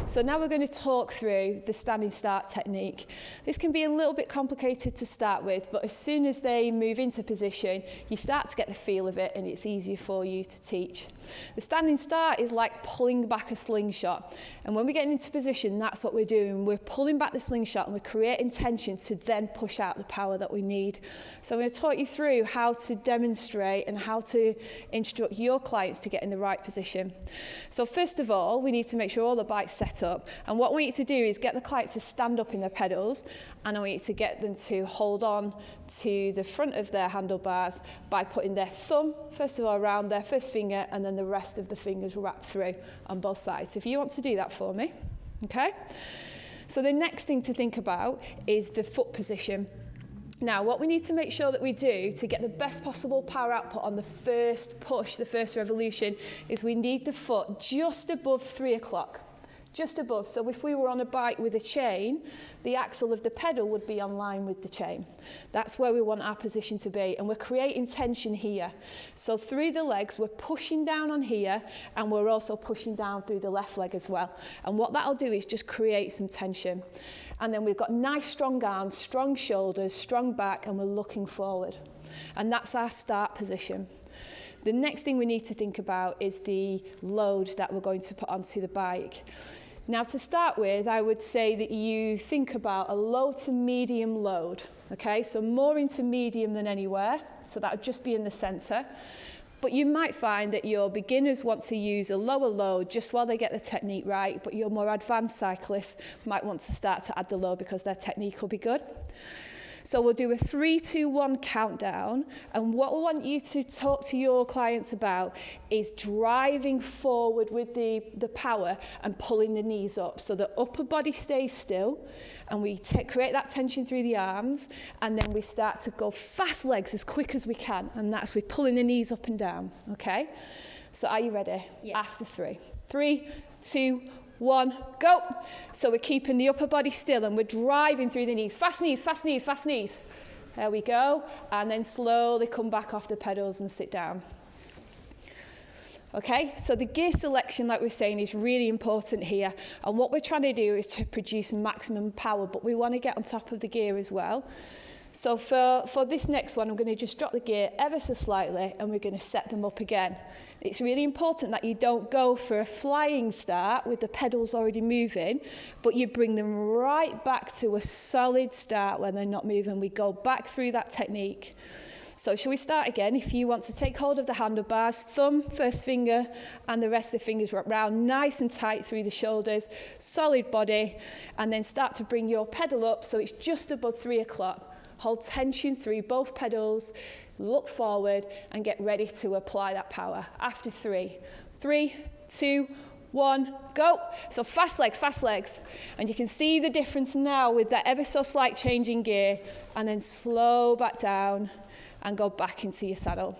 So now we're going to talk through the standing start technique. This can be a little bit complicated to start with, but as soon as they move into position, you start to get the feel of it and it's easier for you to teach. The standing start is like pulling back a slingshot. And when we get into position, that's what we're doing. We're pulling back the slingshot and we're creating tension to then push out the power that we need. So I'm going to talk you through how to demonstrate and how to instruct your clients to get in the right position. So first of all, we need to make sure all the bike's set up. And what we want you to do is get the client to stand up in their pedals, and I want you to get them to hold on to the front of their handlebars by putting their thumb, first of all, around their first finger, and then the rest of the fingers wrapped through on both sides. So if you want to do that for me, okay? So the next thing to think about is the foot position. Now, what we need to make sure that we do to get the best possible power output on the first push, the first revolution, is we need the foot just above 3 o'clock. Just above. So if we were on a bike with a chain, the axle of the pedal would be on line with the chain. That's where we want our position to be, and we're creating tension here. So through the legs, we're pushing down on here, and we're also pushing down through the left leg as well. And what that'll do is just create some tension. And then we've got nice strong arms, strong shoulders, strong back, and we're looking forward. And that's our start position. The next thing we need to think about is the load that we're going to put onto the bike. Now, to start with, I would say that you think about a low to medium load, okay? So more into medium than anywhere, so that would just be in the center. But you might find that your beginners want to use a lower load just while they get the technique right, but your more advanced cyclists might want to start to add the load because their technique will be good. So we'll do a 3, 2, 1 countdown, and what we want you to talk to your clients about is driving forward with the power and pulling the knees up so the upper body stays still, and we create that tension through the arms, and then we start to go fast legs as quick as we can, and that's with pulling the knees up and down, okay? So are you ready? Yeah. After 3. 3, 2, 1, go. So we're keeping the upper body still and we're driving through the knees. Fast knees, fast knees, fast knees. There we go. And then slowly come back off the pedals and sit down. Okay, so the gear selection, like we're saying, is really important here. And what we're trying to do is to produce maximum power, but we want to get on top of the gear as well. So for this next one, I'm going to just drop the gear ever so slightly and we're going to set them up again. It's really important that you don't go for a flying start with the pedals already moving, but you bring them right back to a solid start when they're not moving. We go back through that technique. So shall we start again? If you want to take hold of the handlebars, thumb, first finger, and the rest of the fingers wrap round nice and tight through the shoulders, solid body, and then start to bring your pedal up so it's just above 3 o'clock. Hold tension through both pedals, look forward, and get ready to apply that power. After 3. 3, 2, 1, go. So fast legs. And you can see the difference now with that ever so slight change in gear, and then slow back down and go back into your saddle.